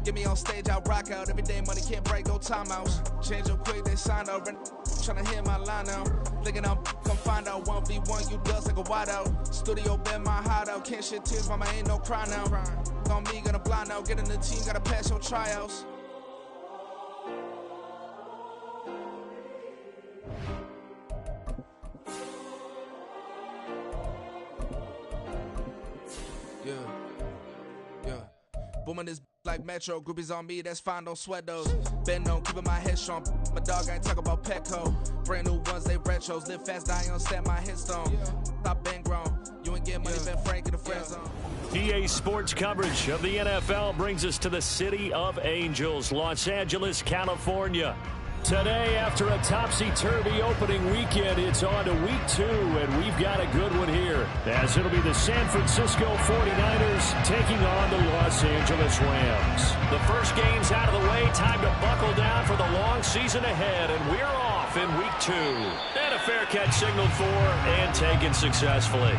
Get me on stage, I rock out. Every day money can't break, no timeouts. Change up quick, they sign up. Tryna hit my line now. Thinking I'm come find out 1v1, you dust like a wide out. Studio been my hideout. Can't shed tears, mama ain't no cry now. On me, gonna blind out. Get in the team, gotta pass your tryouts. Booming this like Metro, groupies on me, that's fine, don't sweat those. Been on, keeping my head strong. My dog ain't talk about Petco. Brand new ones, they retros. Live fast, die on set, my headstone. Stop been grown. You ain't getting money, been Frank in the friend zone. EA Sports coverage of the NFL brings us to the City of Angels, Los Angeles, California. Today, after a topsy-turvy opening weekend, it's on to week 2, and we've got a good one here, as it'll be the San Francisco 49ers taking on the Los Angeles Rams. The first game's out of the way, time to buckle down for the long season ahead, and we're off in week 2. And a fair catch signaled for and taken successfully.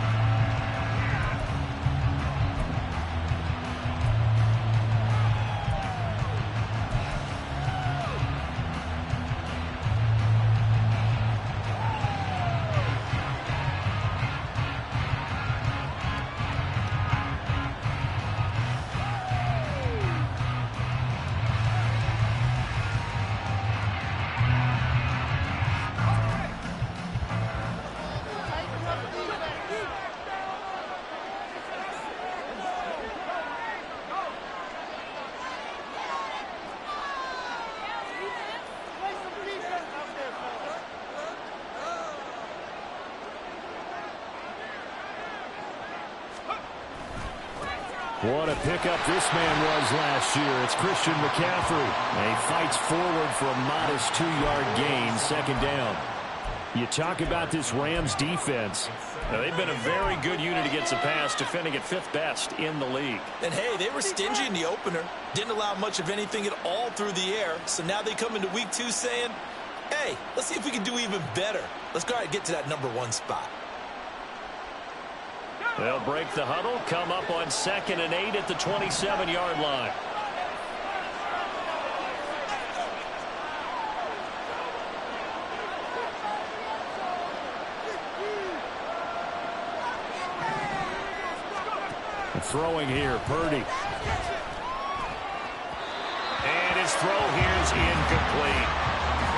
What a pickup this man was last year. It's Christian McCaffrey. And he fights forward for a modest 2-yard gain, second down. You talk about this Rams defense. Now, they've been a very good unit against the pass, defending at 5th best in the league. And, hey, they were stingy in the opener. Didn't allow much of anything at all through the air. So now they come into week 2 saying, hey, let's see if we can do even better. Let's go ahead and get to that number 1 spot. They'll break the huddle, come up on 2nd and 8 at the 27-yard line. Throwing here, Purdy. And his throw here is incomplete.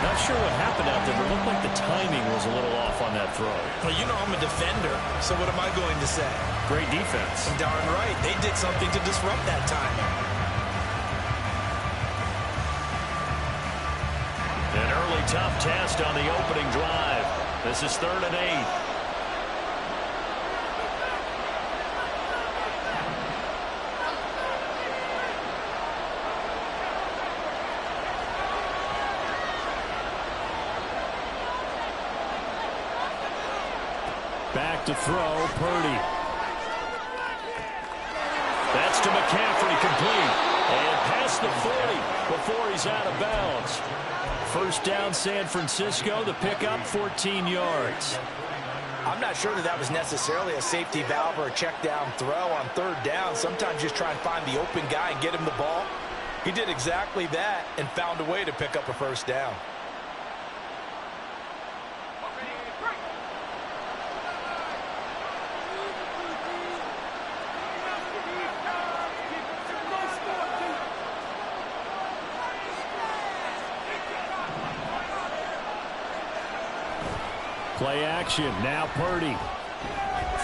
Not sure what happened out there, but it looked like the timing was a little off on that throw. Well, you know I'm a defender, so what am I going to say? Great defense. Darn right. They did something to disrupt that timing. An early tough test on the opening drive. This is 3rd and 8. Back to throw, Purdy. That's to McCaffrey, complete. And past the 40 before he's out of bounds. First down, San Francisco. The pickup, 14 yards. I'm not sure that was necessarily a safety valve or a check down throw on 3rd down. Sometimes just try and find the open guy and get him the ball. He did exactly that and found a way to pick up a first down. Play action. Now Purdy.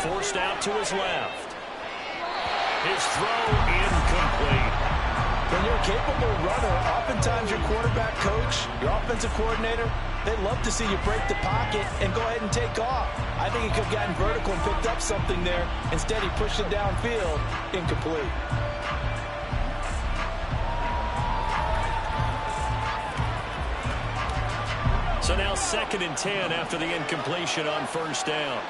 Forced out to his left. His throw incomplete. When you're a capable runner, oftentimes your quarterback coach, your offensive coordinator, they love to see you break the pocket and go ahead and take off. I think he could have gotten vertical and picked up something there. Instead, he pushed it downfield. Incomplete. So now 2nd and 10 after the incompletion on 1st down.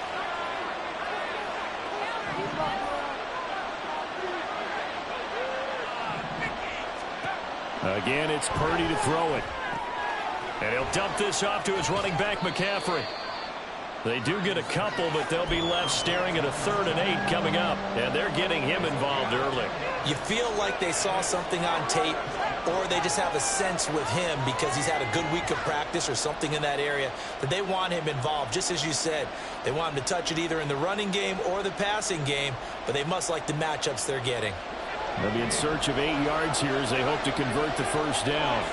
Again, it's Purdy to throw it. And he'll dump this off to his running back, McCaffrey. They do get a couple, but they'll be left staring at a 3rd and 8 coming up, and they're getting him involved early. You feel like they saw something on tape, or they just have a sense with him because he's had a good week of practice or something in that area that they want him involved. Just as you said, they want him to touch it either in the running game or the passing game, but they must like the matchups they're getting. They'll be in search of 8 yards here as they hope to convert the first down.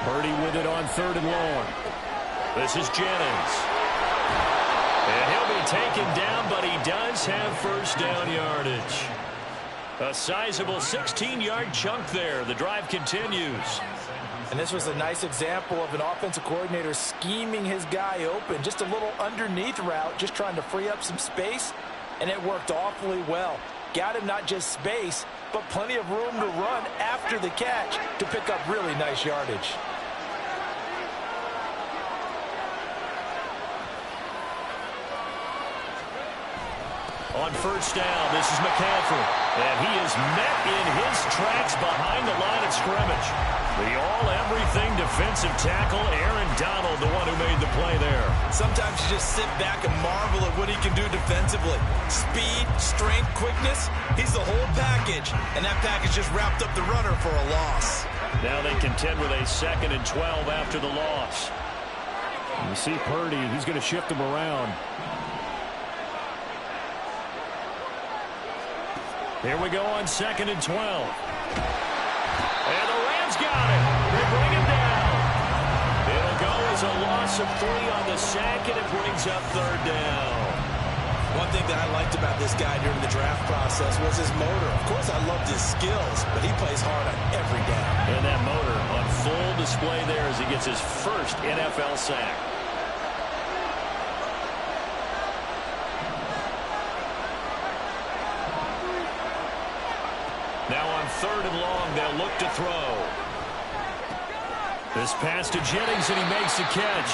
Purdy with it on 3rd and long. This is Jennings. And he'll be taken down, but he does have first down yardage. A sizable 16-yard chunk there. The drive continues. And this was a nice example of an offensive coordinator scheming his guy open. Just a little underneath route, just trying to free up some space, and it worked awfully well. Got him not just space, but plenty of room to run after the catch to pick up really nice yardage. On first down, this is McCaffrey. And he is met in his tracks behind the line of scrimmage. The all-everything defensive tackle, Aaron Donald, the one who made the play there. Sometimes you just sit back and marvel at what he can do defensively. Speed, strength, quickness, he's the whole package. And that package just wrapped up the runner for a loss. Now they contend with a 2nd and 12 after the loss. You see Purdy, he's going to shift him around. Here we go on 2nd and 12. And the Rams got it. They bring him down. It'll go as a loss of 3 on the sack, and it brings up 3rd down. One thing that I liked about this guy during the draft process was his motor. Of course, I loved his skills, but he plays hard on every down. And that motor on full display there as he gets his first NFL sack. Now on 3rd and long, they'll look to throw. This pass to Jennings, and he makes the catch.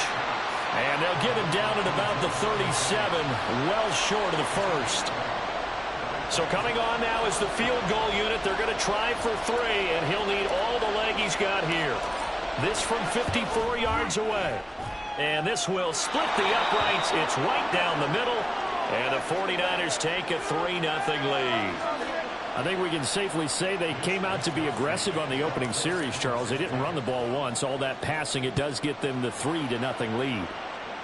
And they'll get him down at about the 37, well short of the first. So coming on now is the field goal unit. They're going to try for 3, and he'll need all the leg he's got here. This from 54 yards away. And this will split the uprights. It's right down the middle. And the 49ers take a 3-0 lead. I think we can safely say they came out to be aggressive on the opening series, Charles. They didn't run the ball once. All that passing, it does get them the 3-0 lead.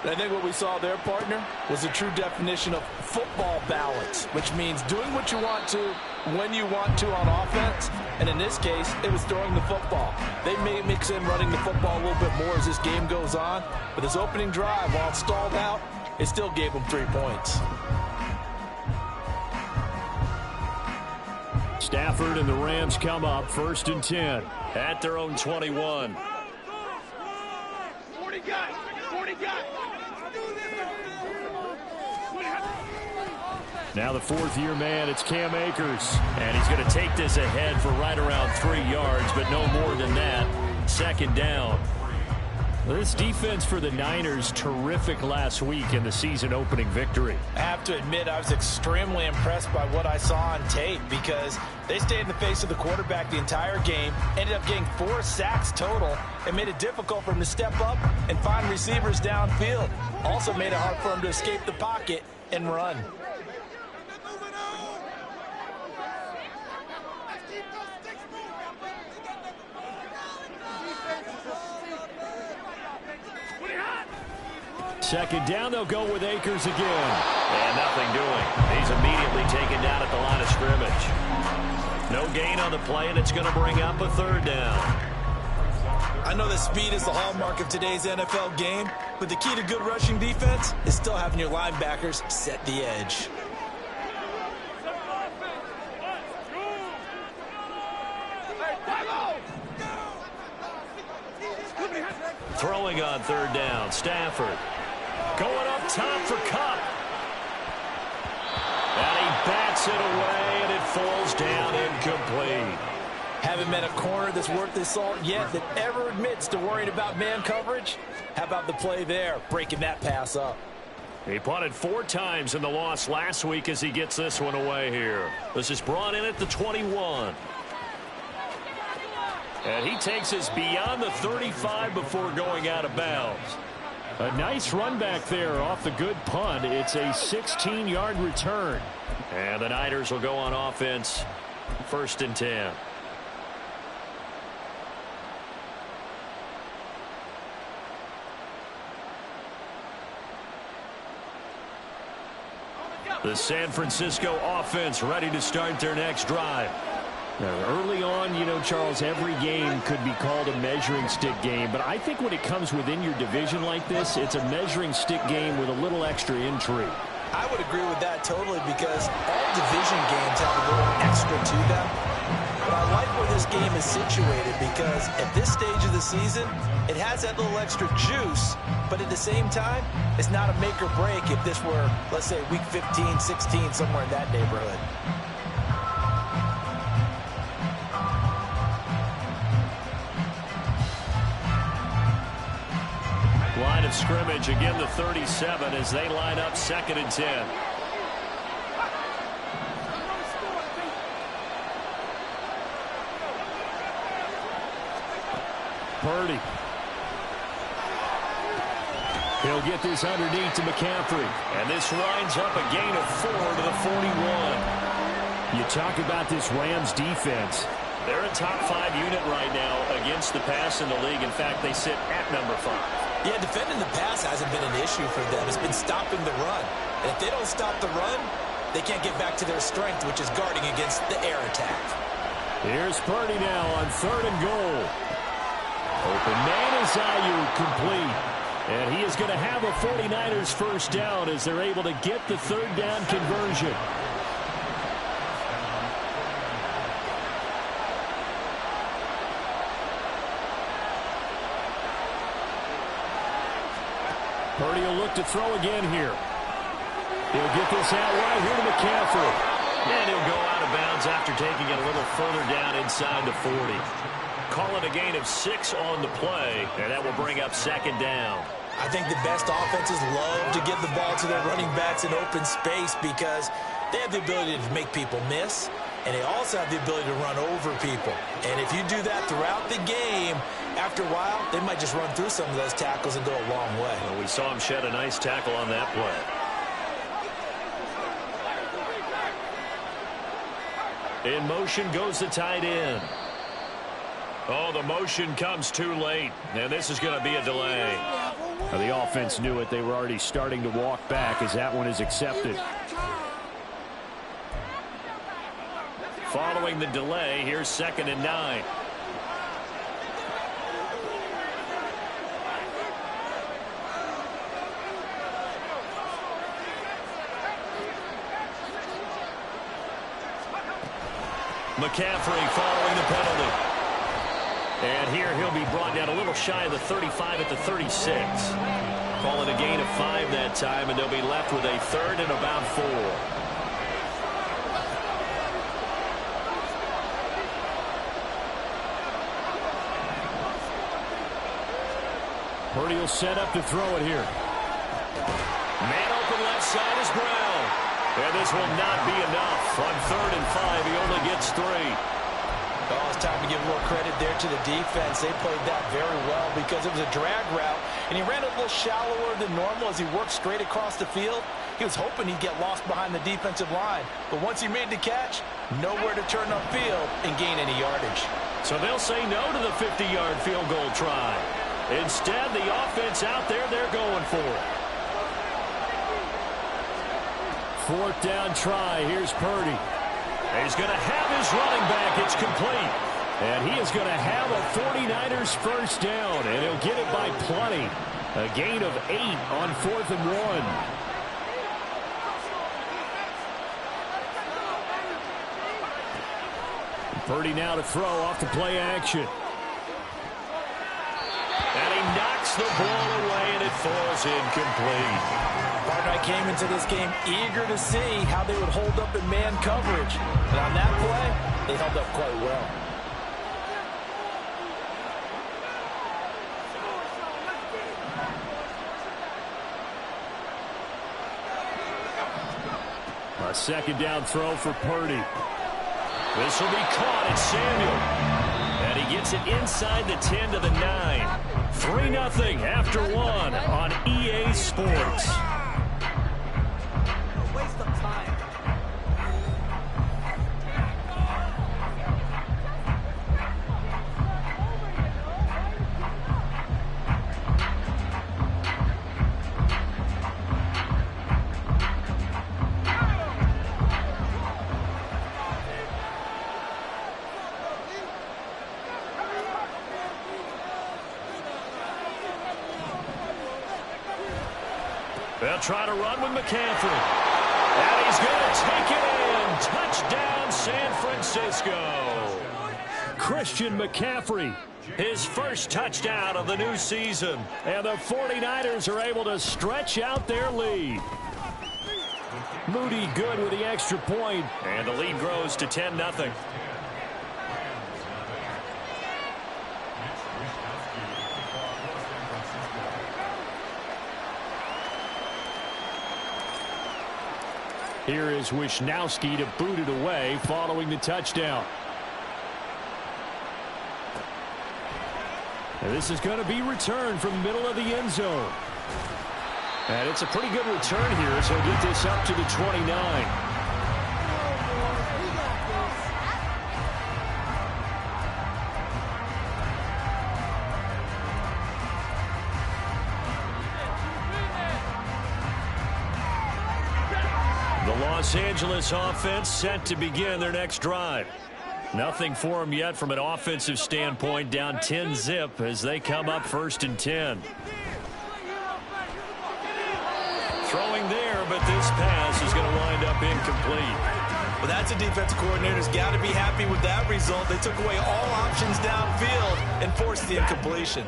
I think what we saw there, partner, was a true definition of football balance, which means doing what you want to, when you want to on offense. And in this case, it was throwing the football. They may mix in running the football a little bit more as this game goes on. But this opening drive, while it stalled out, it still gave them 3 points. Stafford and the Rams come up 1st and 10 at their own 21. 40 guys. Now the 4th-year man, it's Cam Akers. And he's going to take this ahead for right around 3 yards, but no more than that. 2nd down. This defense for the Niners, terrific last week in the season-opening victory. I have to admit, I was extremely impressed by what I saw on tape because they stayed in the face of the quarterback the entire game, ended up getting 4 sacks total, and made it difficult for him to step up and find receivers downfield. Also made it hard for him to escape the pocket and run. Second down, they'll go with Akers again. And nothing doing. He's immediately taken down at the line of scrimmage. No gain on the play, and it's going to bring up a 3rd down. I know that speed is the hallmark of today's NFL game, but the key to good rushing defense is still having your linebackers set the edge. Throwing on 3rd down, Stafford. Going up top for Cup. And he bats it away, and it falls down incomplete. Haven't met a corner that's worth his salt yet that ever admits to worrying about man coverage. How about the play there, breaking that pass up? He punted 4 times in the loss last week as he gets this one away here. This is brought in at the 21. And he takes us beyond the 35 before going out of bounds. A nice run back there off the good punt. It's a 16-yard return. And the Niners will go on offense, 1st and 10. The San Francisco offense ready to start their next drive. Now, early on, you know, Charles, every game could be called a measuring stick game. But I think when it comes within your division like this, it's a measuring stick game with a little extra intrigue. I would agree with that totally because all division games have a little extra to them. But I like where this game is situated because at this stage of the season, it has that little extra juice. But at the same time, it's not a make or break if this were, let's say, week 15, 16, somewhere in that neighborhood. Line of scrimmage, again the 37 as they line up 2nd and 10. Purdy. He'll get this underneath to McCaffrey. And this winds up a gain of 4 to the 41. You talk about this Rams defense. They're a top 5 unit right now against the pass in the league. In fact, they sit at number 5. Yeah, defending the pass hasn't been an issue for them. It's been stopping the run. And if they don't stop the run, they can't get back to their strength, which is guarding against the air attack. Here's Purdy now on 3rd and goal. Open man is Ayuk, complete. And he is going to have a 49ers first down as they're able to get the 3rd down conversion. Purdy will look to throw again here. He'll get this out right here to McCaffrey. And he'll go out of bounds after taking it a little further down inside the 40. Call it a gain of 6 on the play, and that will bring up 2nd down. I think the best offenses love to give the ball to their running backs in open space because they have the ability to make people miss, and they also have the ability to run over people. And if you do that throughout the game, after a while, they might just run through some of those tackles and go a long way. Well, we saw him shed a nice tackle on that play. In motion goes the tight end. Oh, the motion comes too late, and this is going to be a delay. Well, the offense knew it. They were already starting to walk back as that one is accepted. Following the delay, here's 2nd and 9. McCaffrey following the penalty. And here he'll be brought down a little shy of the 35 at the 36. Call it a gain of 5 that time, and they'll be left with a 3rd and about 4. Purdy will set up to throw it here. Man open left side is Brown. And this will not be enough. On 3rd and 5, he only gets 3. Oh, it's time to give a little credit there to the defense. They played that very well because it was a drag route, and he ran a little shallower than normal as he worked straight across the field. He was hoping he'd get lost behind the defensive line, but once he made the catch, nowhere to turn upfield and gain any yardage. So they'll say no to the 50-yard field goal try. Instead, the offense out there, they're going for it. 4th down try. Here's Purdy. He's going to have his running back. It's complete. And he is going to have a 49ers first down. And he'll get it by plenty. A gain of 8 on 4th and 1. Purdy now to throw off the play action. And he knocks the ball away, and it falls incomplete. Partner, I came into this game eager to see how they would hold up in man coverage. And on that play, they held up quite well. A second down throw for Purdy. This will be caught at Samuel. And he gets it inside the 10 to the 9. 3-0 after 1 on EA Sports. A waste of time. They'll try to run with McCaffrey. And he's going to take it in. Touchdown, San Francisco. Christian McCaffrey, his first touchdown of the new season. And the 49ers are able to stretch out their lead. Moody good with the extra point. And the lead grows to 10-0. Here is Wisnowski to boot it away following the touchdown. And this is going to be returned from the middle of the end zone. And it's a pretty good return here, so he'll get this up to the 29. Los Angeles offense set to begin their next drive. Nothing for them yet from an offensive standpoint, down 10-zip as they come up 1st and 10. Throwing there, but this pass is going to wind up incomplete. Well, that's a defensive coordinator's got to be happy with that result. They took away all options downfield and forced the incompletion.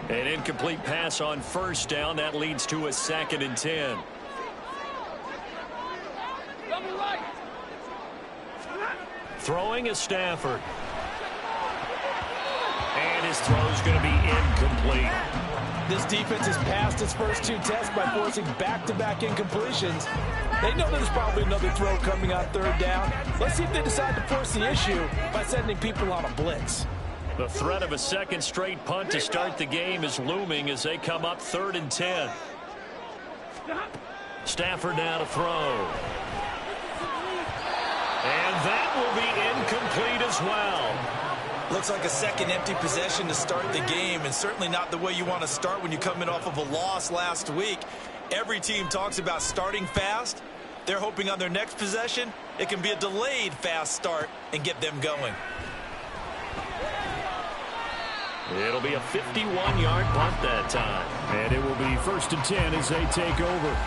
An incomplete pass on 1st down. That leads to a 2nd and 10. Throwing is Stafford. And his throw is going to be incomplete. This defense has passed its first 2 tests by forcing back-to-back incompletions. They know there's probably another throw coming on 3rd down. Let's see if they decide to force the issue by sending people on a blitz. The threat of a 2nd straight punt to start the game is looming as they come up 3rd and 10. Stafford now to throw. And that will be incomplete as well. Looks like a second empty possession to start the game, and certainly not the way you want to start when you're coming off of a loss last week. Every team talks about starting fast. They're hoping on their next possession it can be a delayed fast start and get them going. It'll be a 51-yard punt that time. And it will be 1st and 10 as they take over.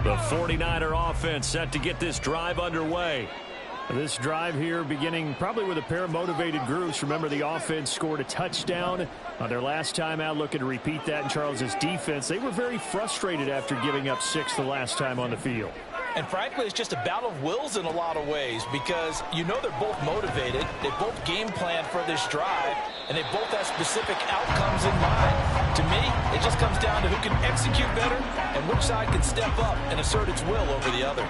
The 49er offense set to get this drive underway. This drive here beginning probably with a pair of motivated groups. Remember, the offense scored a touchdown on their last time out, looking to repeat that in Charles' defense. They were very frustrated after giving up 6 the last time on the field. And frankly, it's just a battle of wills in a lot of ways, because you know they're both motivated. They both game plan for this drive, and they both have specific outcomes in mind. To me, it just comes down to who can execute better and which side can step up and assert its will over the other.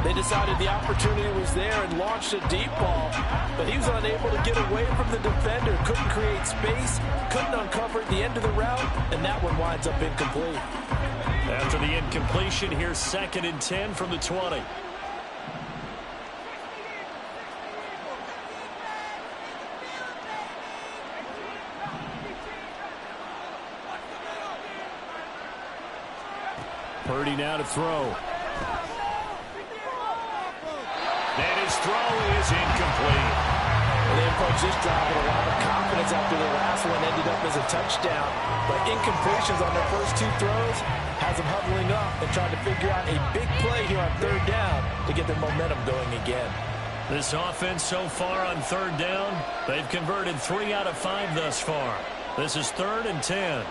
They decided the opportunity was there and launched a deep ball, but he was unable to get away from the defender, couldn't create space, couldn't uncover at the end of the route, and that one winds up incomplete. After the incompletion, here's 2nd and 10 from the 20. Purdy now to throw. And his throw is incomplete. They approached this drive with a lot of confidence after their last one ended up as a touchdown. But incompletions on their first 2 throws has them huddling up and trying to figure out a big play here on 3rd down to get their momentum going again. This offense so far on 3rd down, they've converted 3 out of 5 thus far. This is 3rd and 10.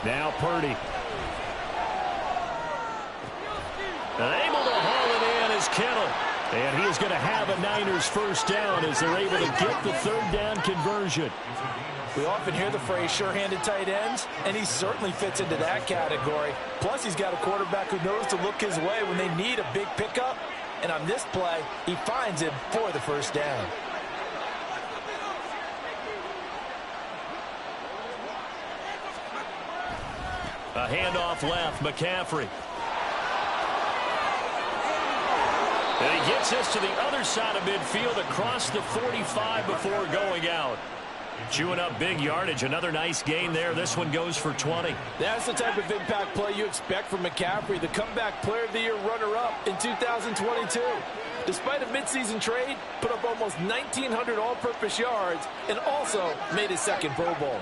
Now Purdy. And able to haul it in is Kittle. And he is going to have a Niners first down as they're able to get the 3rd down conversion. We often hear the phrase sure-handed tight ends, and he certainly fits into that category. Plus, he's got a quarterback who knows to look his way when they need a big pickup. And on this play, he finds him for the first down. A handoff left, McCaffrey. And he gets this to the other side of midfield across the 45 before going out. Chewing up big yardage. Another nice gain there. This one goes for 20. That's the type of impact play you expect from McCaffrey, the comeback player of the year runner-up in 2022. Despite a midseason trade, put up almost 1,900 all-purpose yards and also made his 2nd Pro Bowl.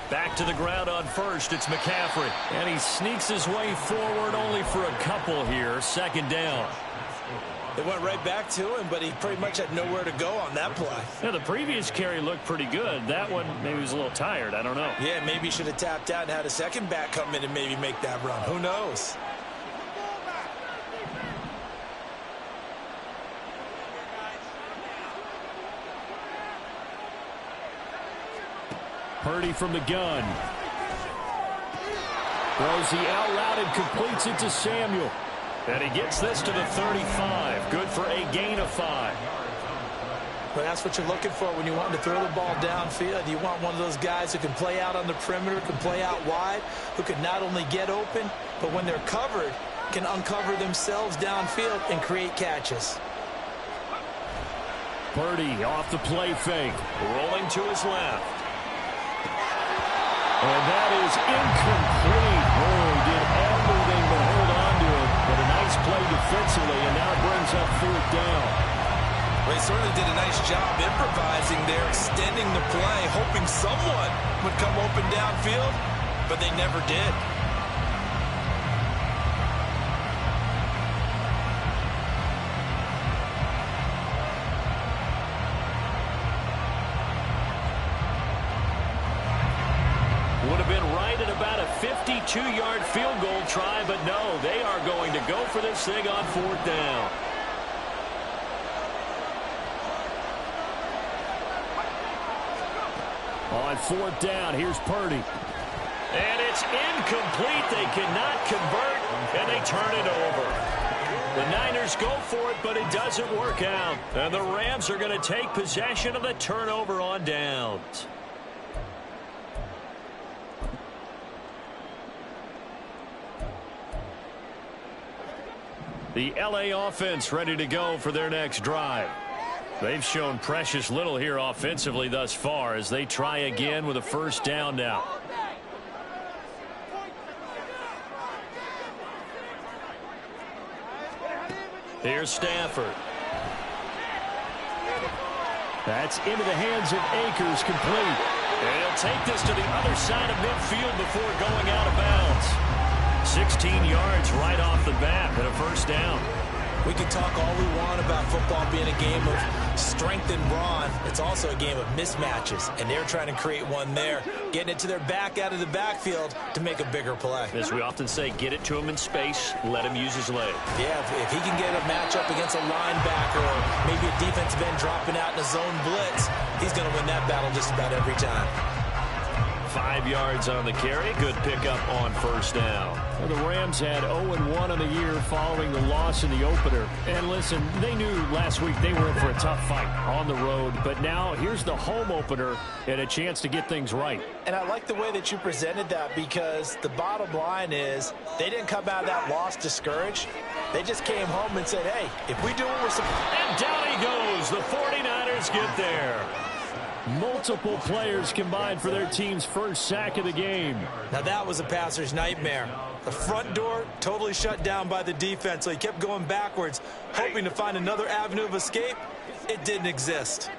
Back to the ground on 1st. It's McCaffrey. And he sneaks his way forward only for a couple here. 2nd down. They went right back to him, but he pretty much had nowhere to go on that play. Yeah, the previous carry looked pretty good. That one, maybe he was a little tired. I don't know. Yeah, maybe he should have tapped out and had a second back come in and maybe make that run. Who knows? Purdy from the gun. Throws the out route and completes it to Samuel. And he gets this to the 35. Good for a gain of 5. Well, that's what you're looking for when you want to throw the ball downfield. You want one of those guys who can play out on the perimeter, can play out wide, who can not only get open, but when they're covered, can uncover themselves downfield and create catches. Purdy off the play fake. Rolling to his left. And that is incomplete. Oh, did everything but hold on to it. But a nice play defensively, and now it brings up 4th down. Well, he certainly did a nice job improvising there, extending the play, hoping someone would come open downfield, but they never did. Would have been right at about a 52-yard field goal try, but no, they are going to go for this thing on 4th down. On 4th down, here's Purdy. And it's incomplete. They cannot convert, and they turn it over. The Niners go for it, but it doesn't work out. And the Rams are going to take possession of the turnover on downs. The LA offense ready to go for their next drive. They've shown precious little here offensively thus far as they try again with a first down now. Here's Stafford. That's into the hands of Akers, complete. And he'll take this to the other side of midfield before going out of bounds. 16 yards right off the bat and a first down. We can talk all we want about football being a game of strength and brawn. It's also a game of mismatches, and they're trying to create one there, getting it to their back out of the backfield to make a bigger play. As we often say, get it to him in space, let him use his leg. Yeah, if he can get a matchup against a linebacker or maybe a defensive end dropping out in a zone blitz, he's going to win that battle just about every time. 5 yards on the carry. Good pickup on first down. Well, the Rams had 0-1 on the year following the loss in the opener. And listen, they knew last week they were in for a tough fight on the road. But now here's the home opener and a chance to get things right. And I like the way that you presented that, because the bottom line is they didn't come out of that loss discouraged. They just came home and said, hey, if we do what we're supposed to. And down he goes. The 49ers get there. Multiple players combined for their team's first sack of the game. Now that was a passer's nightmare. The front door totally shut down by the defense, so he kept going backwards, hoping to find another avenue of escape. It didn't exist.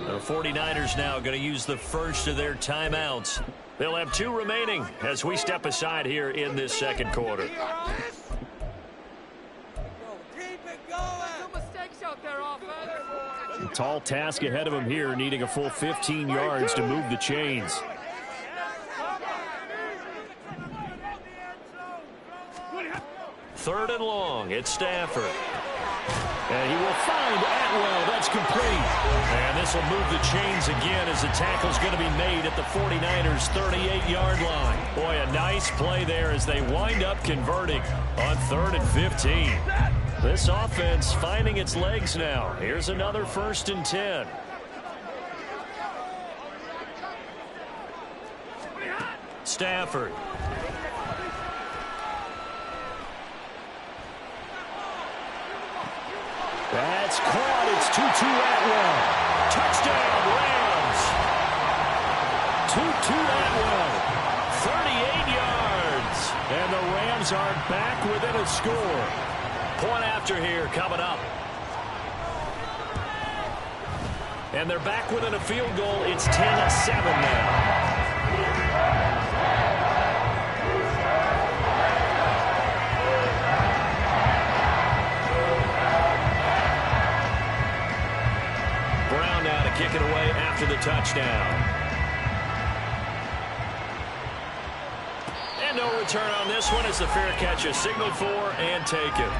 The 49ers now going to use the first of their timeouts. They'll have 2 remaining as we step aside here in this second quarter. A tall task ahead of him here, needing a full 15 yards to move the chains. Third and long, it's Stafford. And he will find Atwell. That's complete. And this will move the chains again as the tackle's going to be made at the 49ers' 38-yard line. Boy, a nice play there as they wind up converting on 3rd and 15. This offense finding its legs now. Here's another 1st and 10. Stafford. That's caught. It's 2-2 Atwell. Touchdown, Rams. 2-2 Atwell. 38 yards. And the Rams are back within a score. Point after here coming up. And they're back within a field goal. It's 10-7 now. Brown now to kick it away after the touchdown. And no return on this one as the fair catch is signaled for and taken.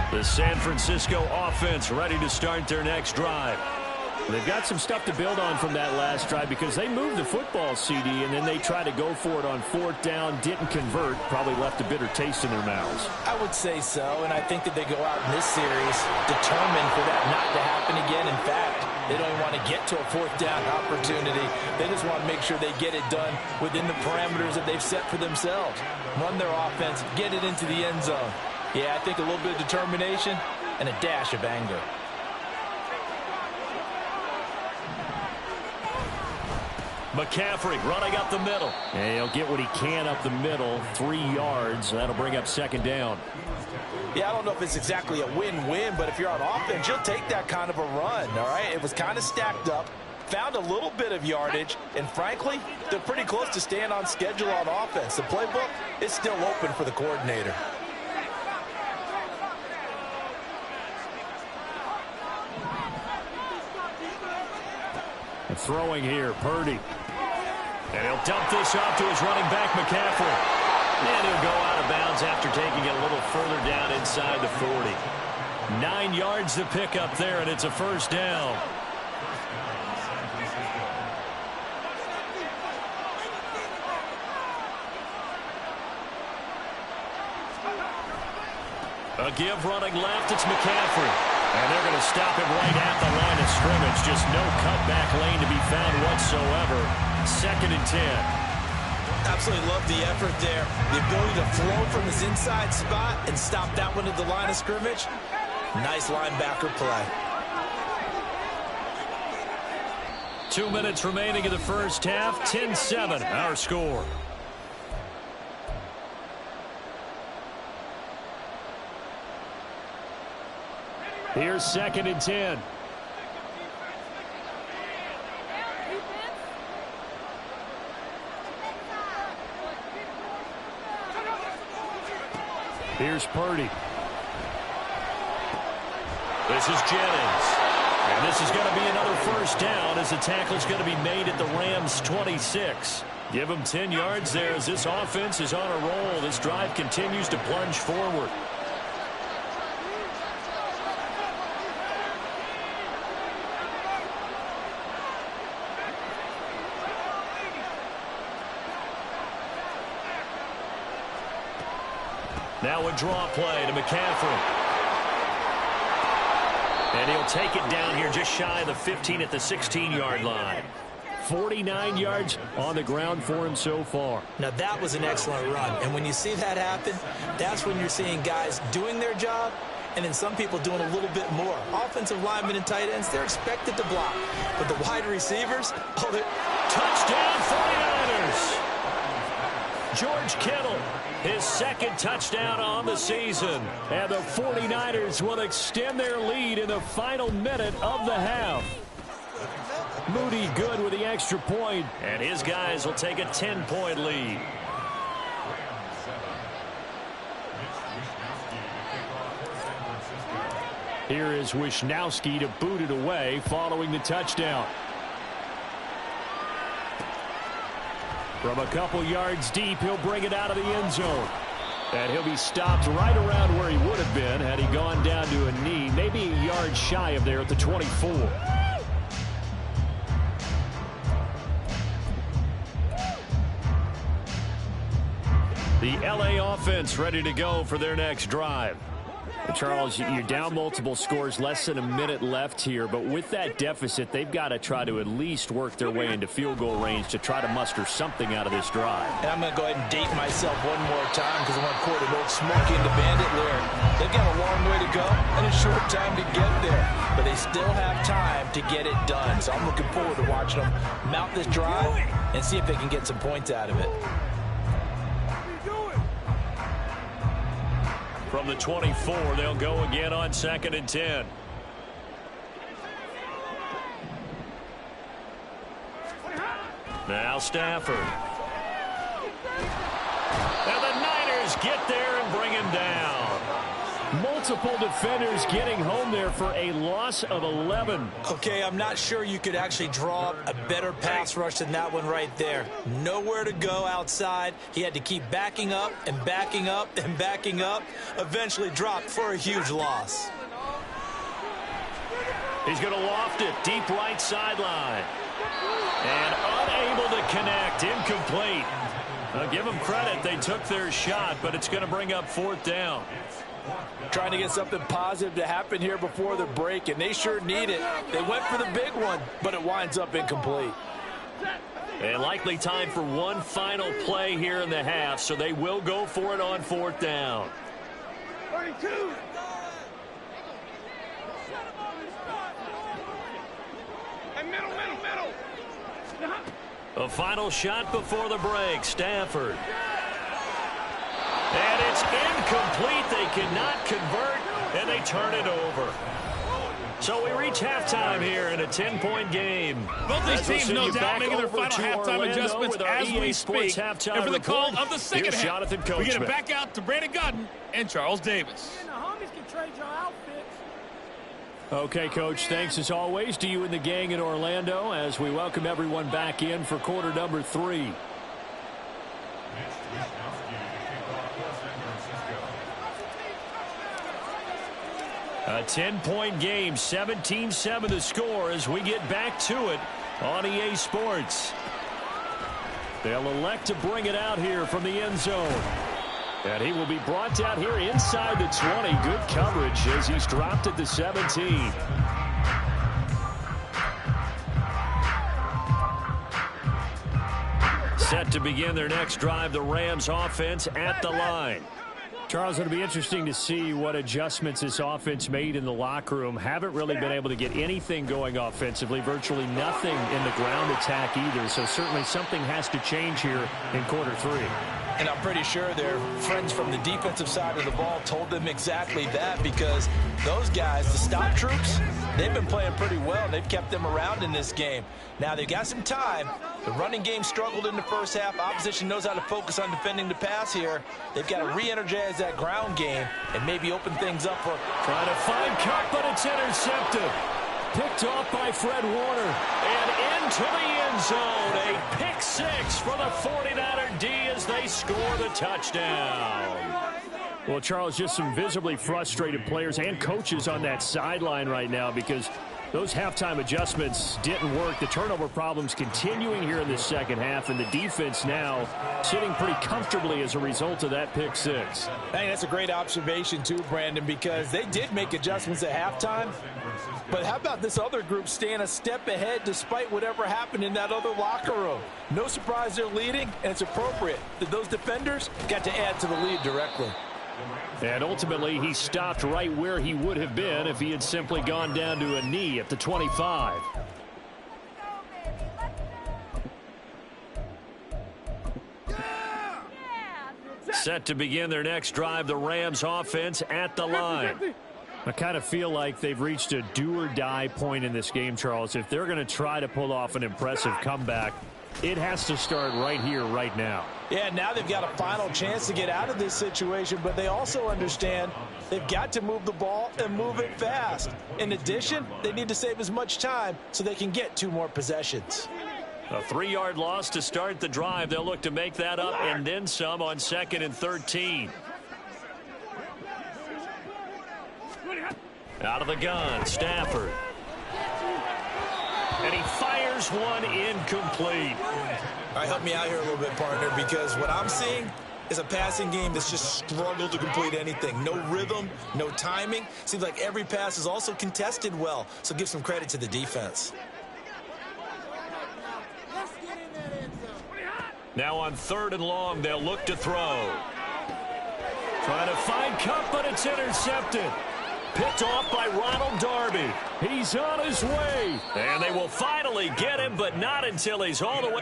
The San Francisco offense ready to start their next drive. They've got some stuff to build on from that last drive because they moved the football, CD, and then they tried to go for it on 4th down, didn't convert, probably left a bitter taste in their mouths. I would say so, and I think that they go out in this series determined for that not to happen again. In fact, they don't even want to get to a 4th down opportunity. They just want to make sure they get it done within the parameters that they've set for themselves. Run their offense, get it into the end zone. Yeah, I think a little bit of determination and a dash of anger. McCaffrey running up the middle. And he'll get what he can up the middle. 3 yards. That'll bring up 2nd down. Yeah, I don't know if it's exactly a win-win, but if you're on offense, you'll take that kind of a run, all right? It was kind of stacked up, found a little bit of yardage, and frankly, they're pretty close to staying on schedule on offense. The playbook is still open for the coordinator. Throwing here, Purdy. And he'll dump this off to his running back, McCaffrey. And he'll go out of bounds after taking it a little further down inside the 40. 9 yards to pick up there, and it's a 1st down. A give running left, it's McCaffrey. And they're going to stop him right at the line of scrimmage. Just no cutback lane to be found whatsoever. 2nd and 10. Absolutely love the effort there. The ability to throw from his inside spot and stop that one at the line of scrimmage. Nice linebacker play. 2 minutes remaining in the first half. 10-7 our score. Here's 2nd and 10. Here's Purdy. This is Jennings. And this is going to be another first down as the tackle's going to be made at the Rams' 26. Give them 10 yards there as this offense is on a roll. This drive continues to plunge forward. Now a draw play to McCaffrey. And he'll take it down here just shy of the 15 at the 16-yard line. 49 yards on the ground for him so far. Now that was an excellent run. And when you see that happen, that's when you're seeing guys doing their job and then some people doing a little bit more. Offensive linemen and tight ends, they're expected to block. But the wide receivers, touchdown 49ers. George Kittle, his 2nd touchdown on the season. And the 49ers will extend their lead in the final minute of the half. Moody good with the extra point, and his guys will take a 10-point lead. Here is Wisnowski to boot it away following the touchdown. From a couple yards deep, he'll bring it out of the end zone. And he'll be stopped right around where he would have been had he gone down to a knee, maybe a yard shy of there at the 24. The LA offense ready to go for their next drive. Charles, you're down multiple scores, less than a minute left here, but with that deficit, they've got to try to at least work their way into field goal range to try to muster something out of this drive. And I'm going to go ahead and date myself one more time because I want to quote an old Smokey and the Bandit lyric. They've got a long way to go and a short time to get there, but they still have time to get it done. So I'm looking forward to watching them mount this drive and see if they can get some points out of it. From the 24, they'll go again on 2nd and 10. Now Stafford. And the Niners get there and bring him down. Multiple defenders getting home there for a loss of 11. Okay, I'm not sure you could actually draw up a better pass rush than that one right there. Nowhere to go outside. He had to keep backing up and backing up and backing up. Eventually dropped for a huge loss. He's going to loft it deep right sideline. And unable to connect. Incomplete. I'll give them credit. They took their shot, but it's going to bring up 4th down. Trying to get something positive to happen here before the break, and they sure need it. They went for the big one, but it winds up incomplete. And likely time for one final play here in the half, so they will go for it on 4th down. 32. Hey, middle. A final shot before the break. Stafford. And it's incomplete. They cannot convert, and they turn it over. So we reach halftime here in a 10-point game. Both these teams, no doubt, making their final halftime adjustments as we speak. And for the call of the second half, we get it back out to Brandon Godden and Charles Davis. And the homies can trade your outfits. Okay, Coach, thanks as always to you and the gang in Orlando as we welcome everyone back in for quarter number 3. A 10-point game, 17-7 the score as we get back to it on EA Sports. They'll elect to bring it out here from the end zone. And he will be brought down here inside the 20. Good coverage as he's dropped at the 17. Set to begin their next drive, the Rams offense at the line. Charles, it'll be interesting to see what adjustments this offense made in the locker room. Haven't really been able to get anything going offensively, virtually nothing in the ground attack either. So certainly something has to change here in quarter 3. And I'm pretty sure their friends from the defensive side of the ball told them exactly that, because those guys, the stop troops, they've been playing pretty well, and they've kept them around in this game. Now, they've got some time. The running game struggled in the first half. Opposition knows how to focus on defending the pass here. They've got to re-energize that ground game and maybe open things up for... Trying to find Cup, but it's intercepted. Picked off by Fred Warner. And into the end zone. A pick 6 for the 49er D as they score the touchdown. Well, Charles, just some visibly frustrated players and coaches on that sideline right now because those halftime adjustments didn't work. The turnover problems continuing here in the second half, and the defense now sitting pretty comfortably as a result of that pick 6. I think that's a great observation too, Brandon, because they did make adjustments at halftime. But how about this other group staying a step ahead despite whatever happened in that other locker room? No surprise they're leading, and it's appropriate that those defenders got to add to the lead directly. And ultimately, he stopped right where he would have been if he had simply gone down to a knee at the 25. Set to begin their next drive, the Rams offense at the line. I kind of feel like they've reached a do-or-die point in this game, Charles. If they're going to try to pull off an impressive comeback, it has to start right here, right now. Yeah, now they've got a final chance to get out of this situation, but they also understand they've got to move the ball and move it fast. In addition, they need to save as much time so they can get 2 more possessions. A 3-yard loss to start the drive. They'll look to make that up and then some on 2nd and 13. Out of the gun, Stafford. And he fires one incomplete. All right, help me out here a little bit, partner, because what I'm seeing is a passing game that's just struggled to complete anything. No rhythm, no timing. Seems like every pass is also contested well, so give some credit to the defense. Now on 3rd and long, they'll look to throw. Trying to find Cup, but it's intercepted. Picked off by Ronald Darby. He's on his way. And they will finally get him, but not until he's all the way.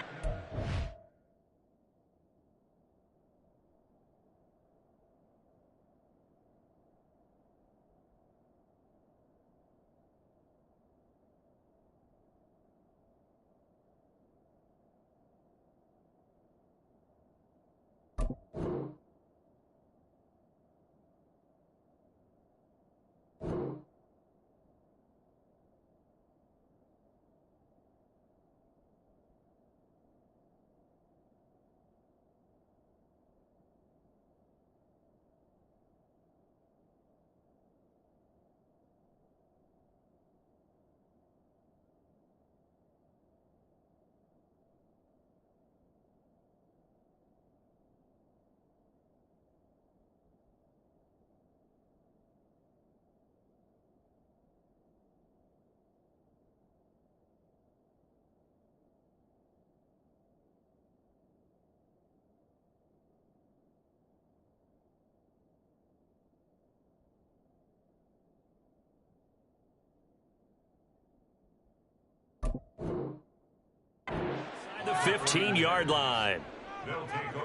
The 15-yard line.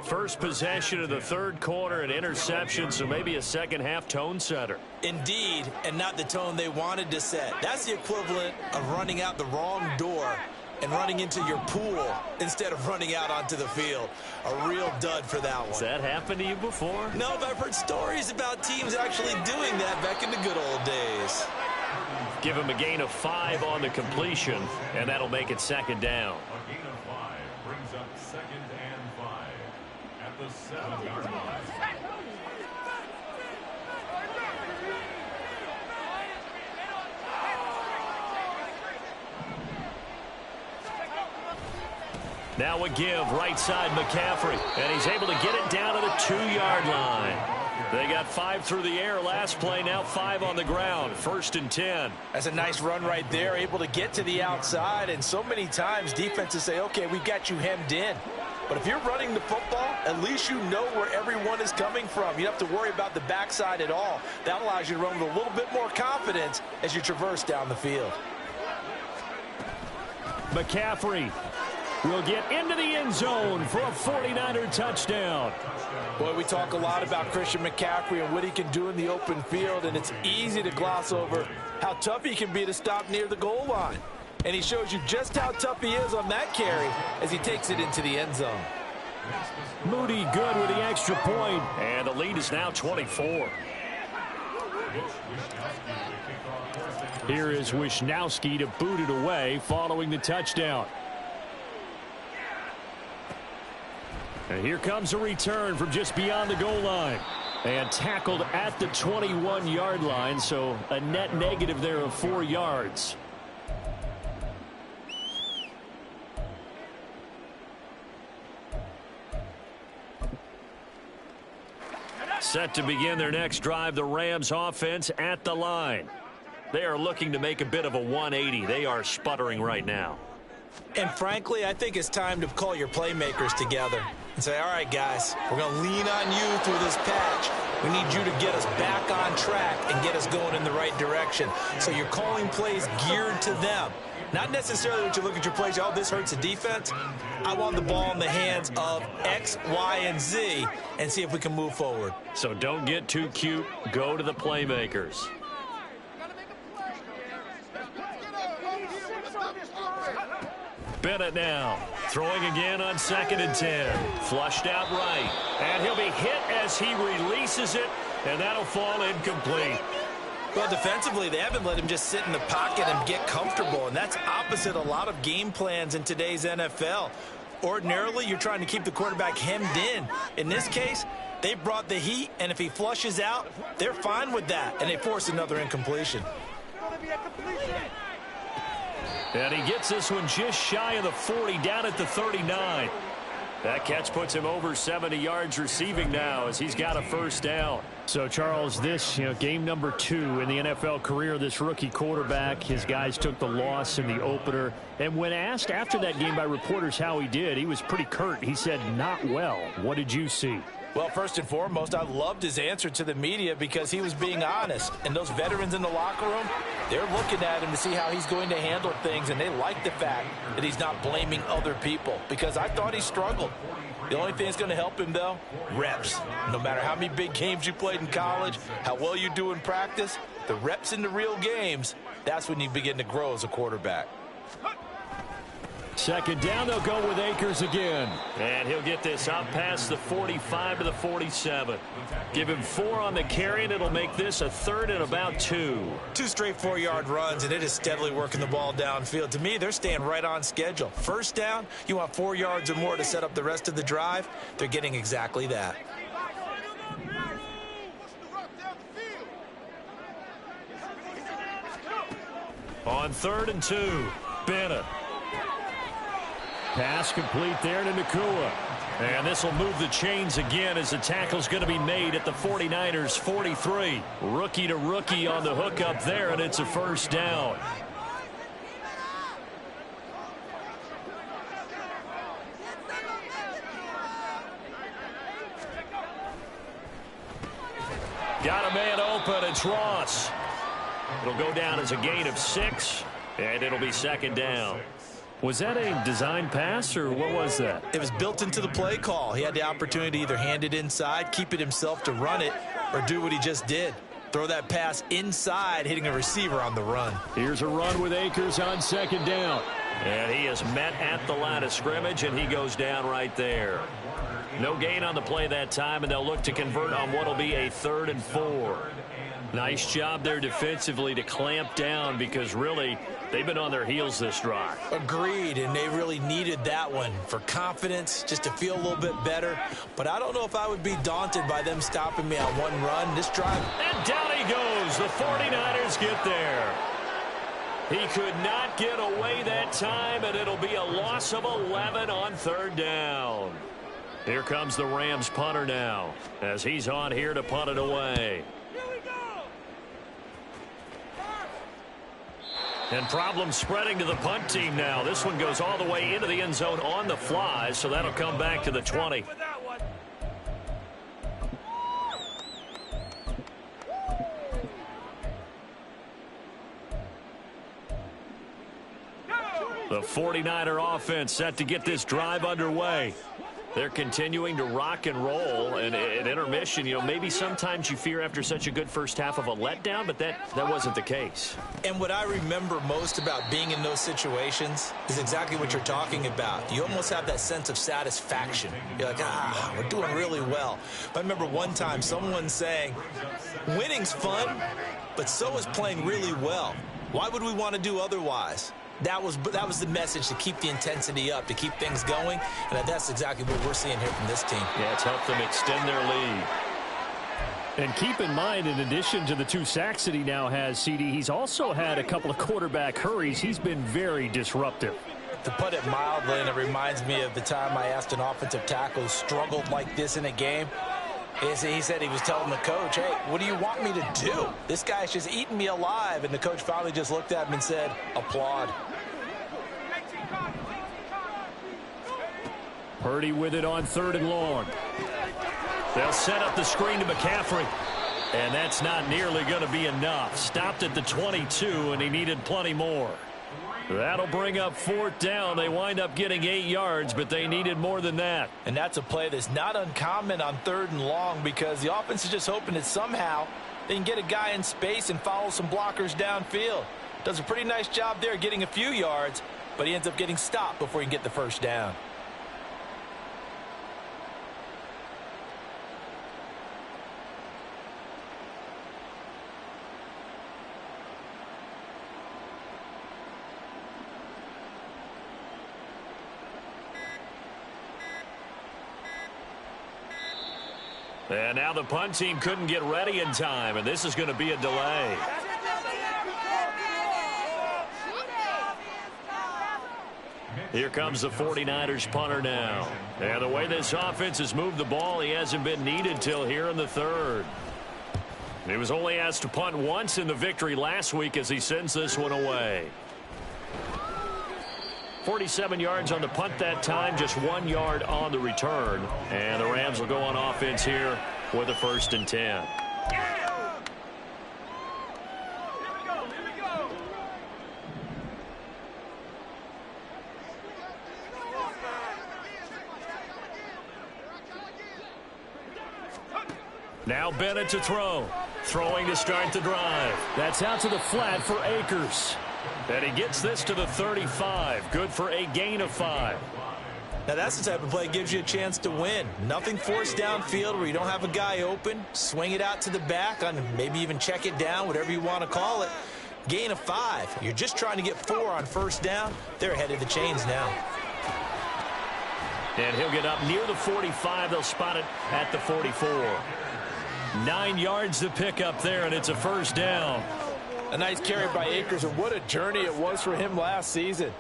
First possession of the 3rd quarter, an interception, so maybe a second-half tone setter. Indeed, and not the tone they wanted to set. That's the equivalent of running out the wrong door and running into your pool instead of running out onto the field. A real dud for that one. Has that happened to you before? No, but I've heard stories about teams actually doing that back in the good old days. Give him a gain of 5 on the completion, and that'll make it 2nd down. A gain of 5 brings up 2nd and 5 at the 7-yard line. Now a give, right side McCaffrey, and he's able to get it down to the 2-yard line. They got 5 through the air last play, now 5 on the ground, 1st and 10. That's a nice run right there, able to get to the outside, and so many times defenses say, okay, we've got you hemmed in. But if you're running the football, at least you know where everyone is coming from. You don't have to worry about the backside at all. That allows you to run with a little bit more confidence as you traverse down the field. McCaffrey will get into the end zone for a 49er touchdown. Boy, we talk a lot about Christian McCaffrey and what he can do in the open field, and it's easy to gloss over how tough he can be to stop near the goal line. And he shows you just how tough he is on that carry as he takes it into the end zone. Moody good with the extra point, and the lead is now 24. Here is Wishnowski to boot it away following the touchdown. And here comes a return from just beyond the goal line. And tackled at the 21-yard line, so a net negative there of 4 yards. Set to begin their next drive, the Rams offense at the line. They are looking to make a bit of a 180. They are sputtering right now. And frankly, I think it's time to call your playmakers together and say, all right, guys, we're going to lean on you through this patch. We need you to get us back on track and get us going in the right direction. So you're calling plays geared to them. Not necessarily that you look at your plays, oh, this hurts the defense. I want the ball in the hands of X, Y, and Z and see if we can move forward. So don't get too cute. Go to the playmakers. Bennett now throwing again on 2nd and 10. Flushed out right. And he'll be hit as he releases it, and that'll fall incomplete. Well, defensively, they haven't let him just sit in the pocket and get comfortable, and that's opposite a lot of game plans in today's NFL. Ordinarily, you're trying to keep the quarterback hemmed in. In this case, they brought the heat, and if he flushes out, they're fine with that, and they force another incompletion. And he gets this one just shy of the 40, down at the 39. That catch puts him over 70 yards receiving now as he's got a first down. So, Charles, this, game number 2 in the NFL career, this rookie quarterback, his guys took the loss in the opener. And when asked after that game by reporters how he did, he was pretty curt. He said, not well. What did you see? Well, first and foremost, I loved his answer to the media because he was being honest. And those veterans in the locker room, they're looking at him to see how he's going to handle things, and they like the fact that he's not blaming other people because I thought he struggled. The only thing that's going to help him, though, reps. No matter how many big games you played in college, how well you do in practice, the reps in the real games, that's when you begin to grow as a quarterback. 2nd down, they'll go with Akers again. And he'll get this up past the 45 to the 47. Give him 4 on the carry, and it'll make this a 3rd and about 2. 2 straight 4-yard runs, and it is steadily working the ball downfield. To me, they're staying right on schedule. First down, you want 4 yards or more to set up the rest of the drive. They're getting exactly that. On 3rd and 2, Bennett. Pass complete there to Nakua. And this will move the chains again as the tackle's going to be made at the 49ers 43. Rookie to rookie on the hookup there, and it's a first down. Got a man open. It's Ross. It'll go down as a gain of 6, and it'll be 2nd down. Was that a design pass, or what was that? It was built into the play call. He had the opportunity to either hand it inside, keep it himself to run it, or do what he just did. Throw that pass inside, hitting a receiver on the run. Here's a run with Akers on 2nd down. And he is met at the line of scrimmage, and he goes down right there. No gain on the play that time, and they'll look to convert on what will be a 3rd and 4. Nice job there defensively to clamp down because really they've been on their heels this drive. Agreed, and they really needed that one for confidence, just to feel a little bit better. But I don't know if I would be daunted by them stopping me on one run. This drive. And down he goes. The 49ers get there. He could not get away that time, and it'll be a loss of 11 on 3rd down. Here comes the Rams punter now as he's on here to punt it away. And problem spreading to the punt team now. This one goes all the way into the end zone on the fly, so that'll come back to the 20. The 49er offense set to get this drive underway. They're continuing to rock and roll, and at intermission, you know, maybe sometimes you fear after such a good first half of a letdown, but that wasn't the case. And what I remember most about being in those situations is exactly what you're talking about. You almost have that sense of satisfaction. You're like, we're doing really well. I remember one time someone saying, winning's fun, but so is playing really well. Why would we want to do otherwise? That was the message, to keep the intensity up, to keep things going, and that's exactly what we're seeing here from this team. Yeah, it's helped them extend their lead. And keep in mind, in addition to the 2 sacks that he now has, CD, he's also had a couple of quarterback hurries. He's been very disruptive. To put it mildly, and it reminds me of the time I asked an offensive tackle who struggled like this in a game. He said he was telling the coach, hey, what do you want me to do? This guy's just eating me alive. And the coach finally just looked at him and said, applaud. Purdy with it on 3rd and long. They'll set up the screen to McCaffrey. And that's not nearly going to be enough. Stopped at the 22, and he needed plenty more. That'll bring up 4th down. They wind up getting 8 yards, but they needed more than that. And that's a play that's not uncommon on 3rd and long, because the offense is just hoping that somehow they can get a guy in space and follow some blockers downfield. Does a pretty nice job there getting a few yards, but he ends up getting stopped before he can get the first down. And now the punt team couldn't get ready in time, and this is going to be a delay. Here comes the 49ers punter now. And the way this offense has moved the ball, he hasn't been needed till here in the 3rd. He was only asked to punt once in the victory last week as he sends this one away. 47 yards on the punt that time, just 1 yard on the return. And the Rams will go on offense here with a 1st and 10. Now Bennett to throw. Throwing to start the drive. That's out to the flat for Akers. And he gets this to the 35. Good for a gain of 5. Now that's the type of play that gives you a chance to win. Nothing forced downfield where you don't have a guy open. Swing it out to the back, on maybe even check it down, whatever you want to call it. Gain of 5. You're just trying to get 4 on 1st down. They're ahead of the chains now. And he'll get up near the 45. They'll spot it at the 44. 9 yards to pick up there, and it's a 1st down. A nice carry by Akers, and what a journey it was for him last season.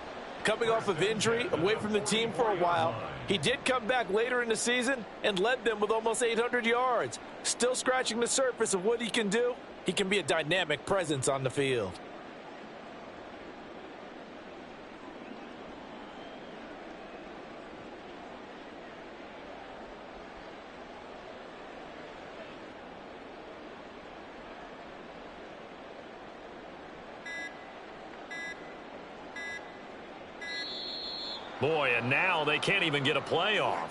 Coming off of injury, away from the team for a while, he did come back later in the season and led them with almost 800 yards. Still scratching the surface of what he can do. He can be a dynamic presence on the field. Boy, and now they can't even get a playoff.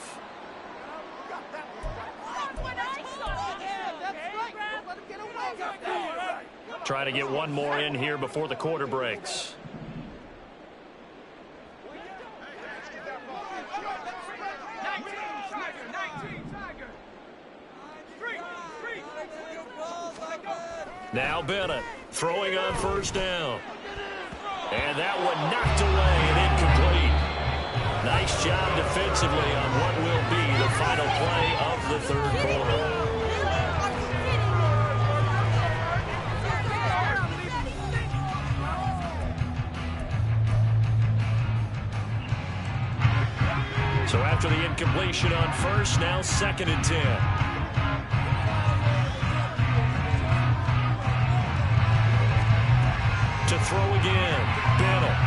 Try to get one more in here before the quarter breaks. Now Bennett throwing on 1st down. And that one knocked away and incomplete. Nice job defensively on what will be the final play of the 3rd quarter. So after the incompletion on 1st, now 2nd and 10. To throw again. Bennett.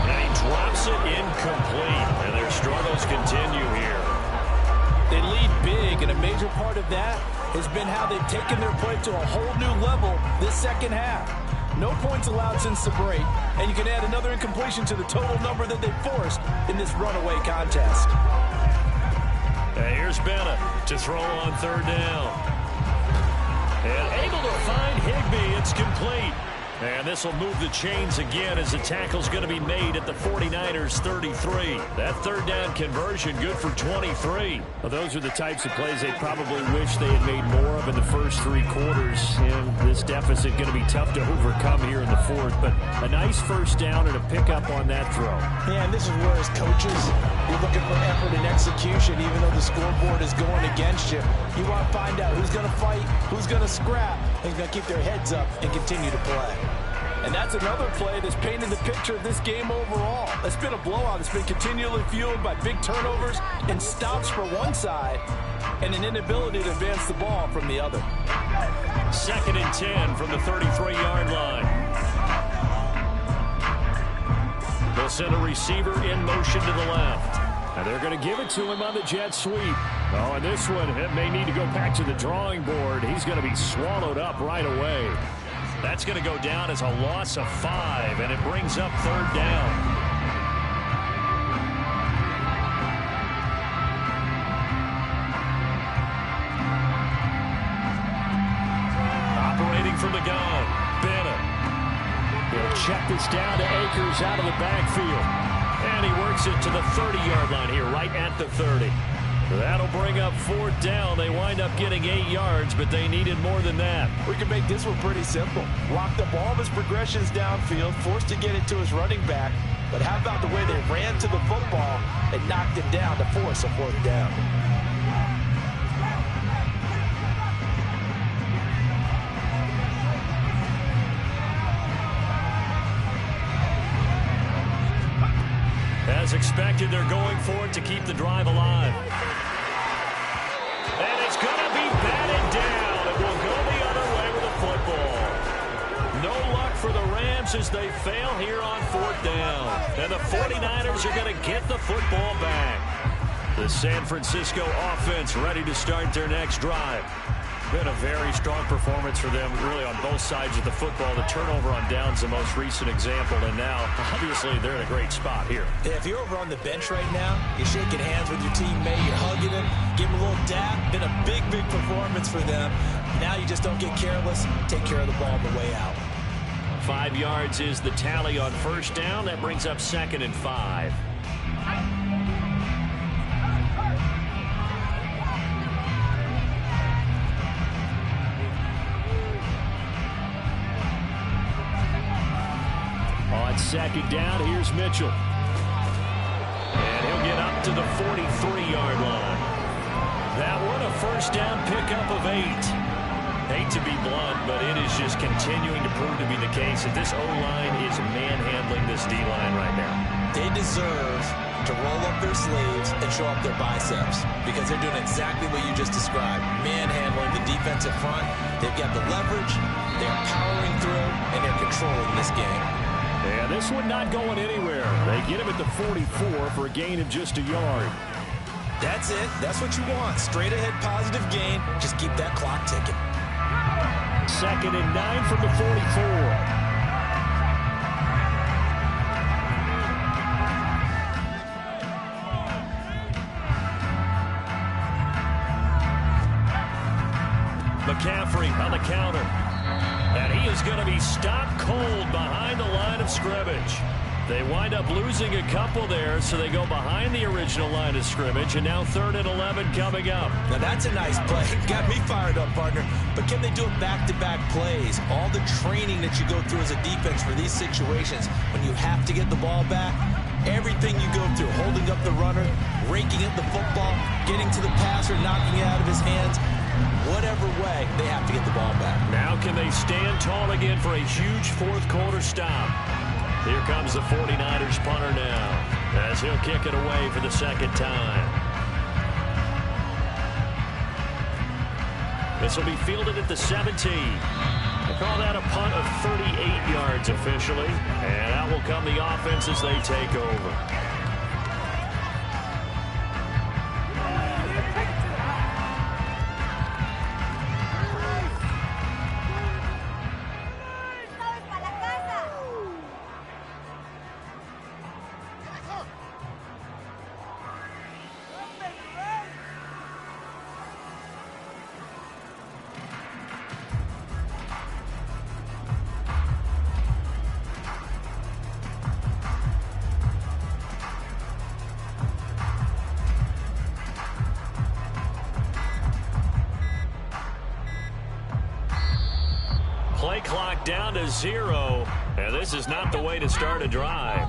And he drops it incomplete. And their struggles continue here. They lead big, and a major part of that has been how they've taken their play to a whole new level this second half. No points allowed since the break, and you can add another incompletion to the total number that they forced in this runaway contest. And here's Bennett to throw on third down. And able to find Higbee. It's complete. And this will move the chains again as the tackle's going to be made at the 49ers 33. That third down conversion good for 23. Well, those are the types of plays they probably wish they had made more of in the first 3 quarters. And this deficit going to be tough to overcome here in the fourth. But a nice first down and a pickup on that throw. Yeah, and this is where as coaches, you're looking for effort and execution. Even though the scoreboard is going against you, you want to find out who's going to fight, who's going to scrap, and who's going to keep their heads up and continue to play. And that's another play that's painted the picture of this game overall. It's been a blowout. It's been continually fueled by big turnovers and stops for one side and an inability to advance the ball from the other. 2nd and 10 from the 33-yard line. They'll send a receiver in motion to the left. And they're going to give it to him on the jet sweep. Oh, and this one, it may need to go back to the drawing board. He's going to be swallowed up right away. That's going to go down as a loss of 5, and it brings up third down. Operating from the gun, Bennett. He'll check this down to Akers out of the backfield. And he works it to the 30-yard line here, right at the 30. That'll bring up fourth down. They wind up getting 8 yards, but they needed more than that. We can make this one pretty simple. Locked up all of his progressions downfield, forced to get it to his running back. But how about the way they ran to the football and knocked him down to force a fourth down? As expected, they're going for it to keep the drive alive. And it's going to be batted down. It will go the other way with the football. No luck for the Rams as they fail here on fourth down. And the 49ers are going to get the football back. The San Francisco offense ready to start their next drive. Been a very strong performance for them, really, on both sides of the football. The turnover on downs, the most recent example, and now, obviously, they're in a great spot here. Yeah, if you're over on the bench right now, you're shaking hands with your teammate, you're hugging him, give him a little dap. Been a big, big performance for them. Now you just don't get careless. Take care of the ball on the way out. 5 yards is the tally on first down. That brings up 2nd and 5. On second down, here's Mitchell. And he'll get up to the 43-yard line. That one, a first down pickup of 8. Hate to be blunt, but it is just continuing to prove to be the case that this O-line is manhandling this D-line right now. They deserve to roll up their sleeves and show up their biceps because they're doing exactly what you just described, manhandling the defensive front. They've got the leverage, they're powering through, and they're controlling this game. Yeah, this one not going anywhere. They get him at the 44 for a gain of just a yard. That's it. That's what you want. Straight ahead positive gain. Just keep that clock ticking. 2nd and 9 from the 44. McCaffrey on the counter. And he is going to be stopped cold behind the line of scrimmage. They wind up losing a couple there, so they go behind the original line of scrimmage, and now 3rd and 11 coming up. Now that's a nice play. Got me fired up, partner. But can they do it back-to-back plays? All the training that you go through as a defense for these situations, when you have to get the ball back, everything you go through, holding up the runner, raking at the football, getting to the passer, knocking it out of his hands, whatever way, they have to get the ball back. Now can they stand tall again for a huge fourth quarter stop? Here comes the 49ers punter now, as he'll kick it away for the second time. This will be fielded at the 17. Call that a punt of 38 yards officially. And out will come the offense as they take over. Play clock down to 0, and this is not the way to start a drive.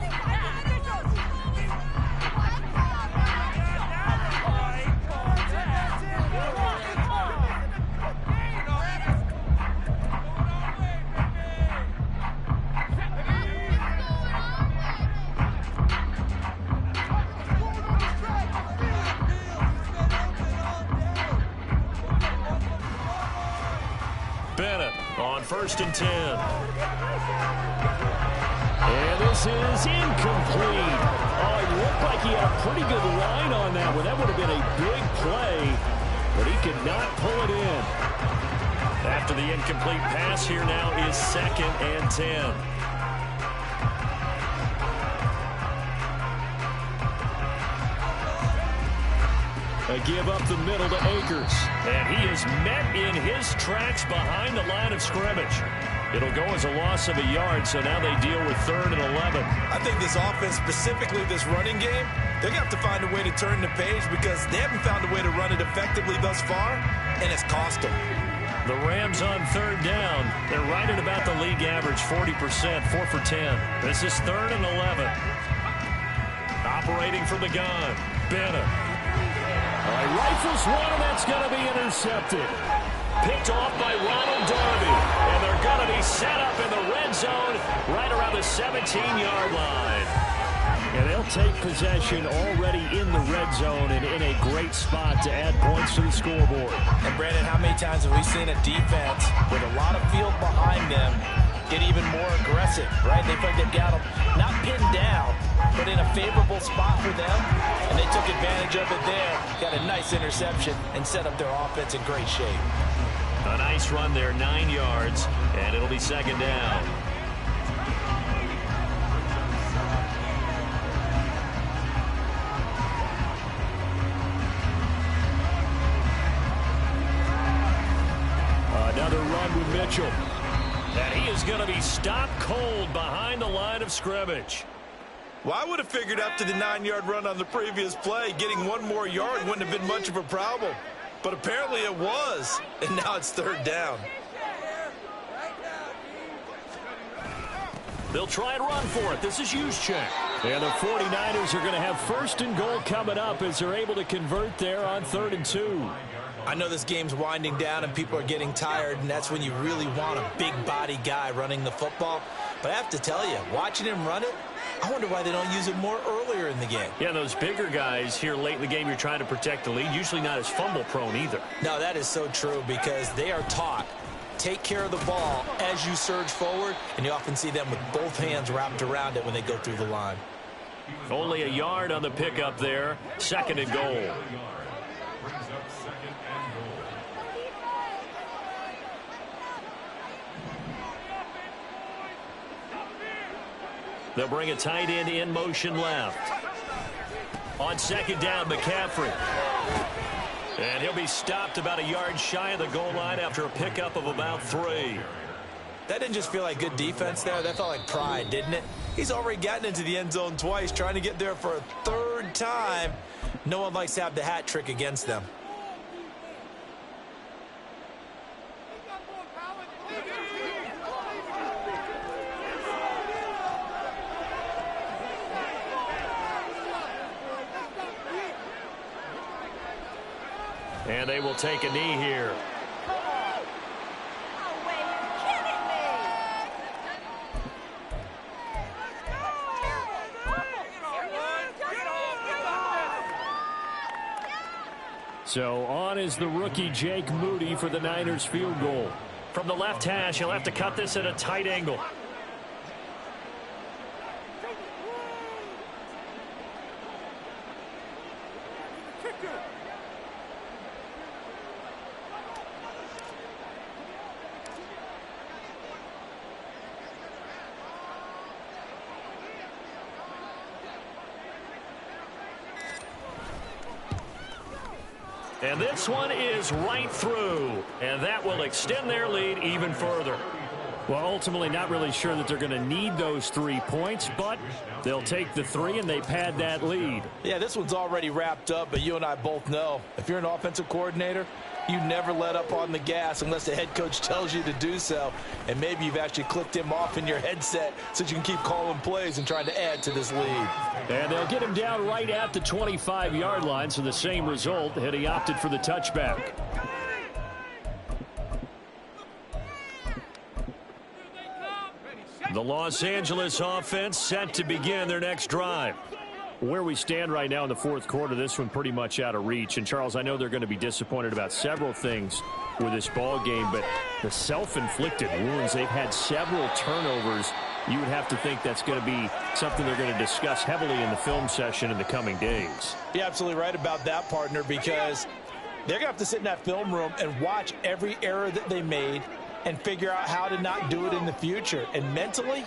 On 1st and 10. And this is incomplete. Oh, it looked like he had a pretty good line on that one. That would have been a big play, but he could not pull it in. After the incomplete pass, here now is 2nd and 10. A give up the middle to Akers. And he is met in his tracks behind the line of scrimmage. It'll go as a loss of a yard, so now they deal with 3rd and 11. I think this offense, specifically this running game, they're going to have to find a way to turn the page because they haven't found a way to run it effectively thus far, and it's cost them. The Rams on 3rd down. They're right at about the league average, 40%, 4 for 10. This is 3rd and 11. Operating from the gun, Bennett. Rifles one, and that's going to be intercepted. Picked off by Ronald Darby. And they're going to be set up in the red zone right around the 17-yard line. And they'll take possession already in the red zone and in a great spot to add points to the scoreboard. And, Brandon, how many times have we seen a defense with a lot of field behind them get even more aggressive, right? They feel like they've got them not pinned down, but in a favorable spot for them, and they took advantage of it there, got a nice interception, and set up their offense in great shape. A nice run there, 9 yards, and it'll be 2nd down. Another run with Mitchell. And he is going to be stopped cold behind the line of scrimmage. Well, I would have figured up to the 9-yard run on the previous play. Getting 1 more yard wouldn't have been much of a problem. But apparently it was. And now it's 3rd down. They'll try and run for it. This is Juszczyk. And the 49ers are going to have 1st and goal coming up as they're able to convert there on 3rd and 2. I know this game's winding down and people are getting tired, and that's when you really want a big body guy running the football. But I have to tell you, watching him run it, I wonder why they don't use it more earlier in the game. Yeah, those bigger guys here late in the game, you're trying to protect the lead, usually not as fumble prone either. No, that is so true because they are taught, take care of the ball as you surge forward, and you often see them with both hands wrapped around it when they go through the line. Only a yard on the pickup there, 2nd and goal. They'll bring a tight end in motion left. On 2nd down, McCaffrey. And he'll be stopped about a yard shy of the goal line after a pickup of about 3. That didn't just feel like good defense there. That felt like pride, didn't it? He's already gotten into the end zone twice, trying to get there for a 3rd time. No one likes to have the hat trick against them. And they will take a knee here. So on is the rookie Jake Moody for the Niners field goal. from the left hash. He'll have to cut this at a tight angle. And this one is right through, and that will extend their lead even further. Well, ultimately not really sure that they're going to need those 3 points, but they'll take the 3 and they pad that lead. Yeah, this one's already wrapped up, but you and I both know if you're an offensive coordinator, you never let up on the gas unless the head coach tells you to do so. And maybe you've actually clicked him off in your headset so you can keep calling plays and trying to add to this lead. And they'll get him down right at the 25-yard line, so the same result, had he opted for the touchback. The Los Angeles offense set to begin their next drive. Where we stand right now in the fourth quarter, this one pretty much out of reach. And, Charles, I know they're going to be disappointed about several things with this ball game, but the self-inflicted wounds, they've had several turnovers. You would have to think that's going to be something they're going to discuss heavily in the film session in the coming days. You're absolutely right about that, partner, because they're going to have to sit in that film room and watch every error that they made and figure out how to not do it in the future. And mentally,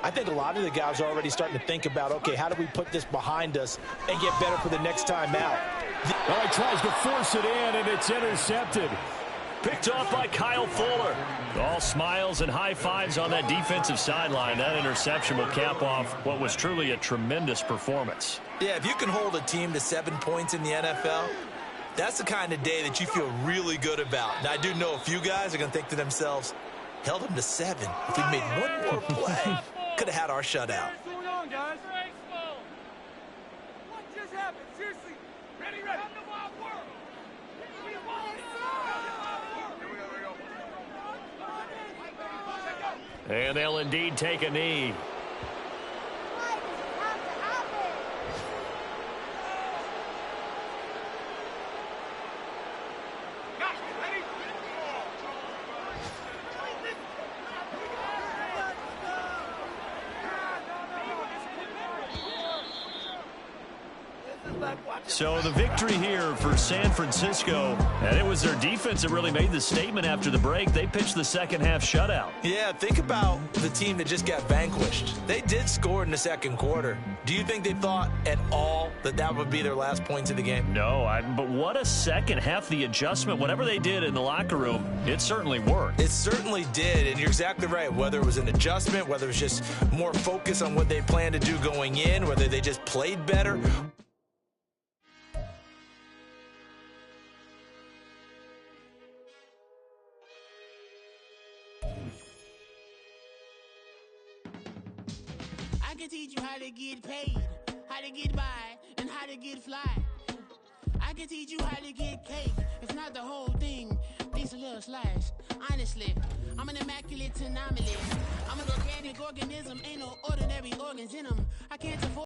I think a lot of the guys are already starting to think about, okay, how do we put this behind us and get better for the next time out? Oh, he tries to force it in, and it's intercepted. Picked off by Kyle Fuller. All smiles and high fives on that defensive sideline. That interception will cap off what was truly a tremendous performance. Yeah, if you can hold a team to 7 points in the NFL, that's the kind of day that you feel really good about. And I do know a few guys are going to think to themselves, held them to 7. If we made one more play, could have had our shutout. What's going on, guys? What just happened? Seriously, ready. And they'll indeed take a knee. So the victory here for San Francisco, and it was their defense that really made the statement after the break. They pitched the second half shutout. Yeah, think about the team that just got vanquished. They did score in the second quarter. Do you think they thought at all that that would be their last points of the game? No, but what a second half. The adjustment, whatever they did in the locker room, it certainly worked. It certainly did, and you're exactly right. Whether it was an adjustment, whether it was just more focus on what they planned to do going in, whether they just played better. I can teach you how to get paid, how to get by, and how to get fly. I can teach you how to get cake. It's not the whole thing, it's a little slice. Honestly, I'm an immaculate anomaly. I'm an organic organism, ain't no ordinary organs in them. I can't afford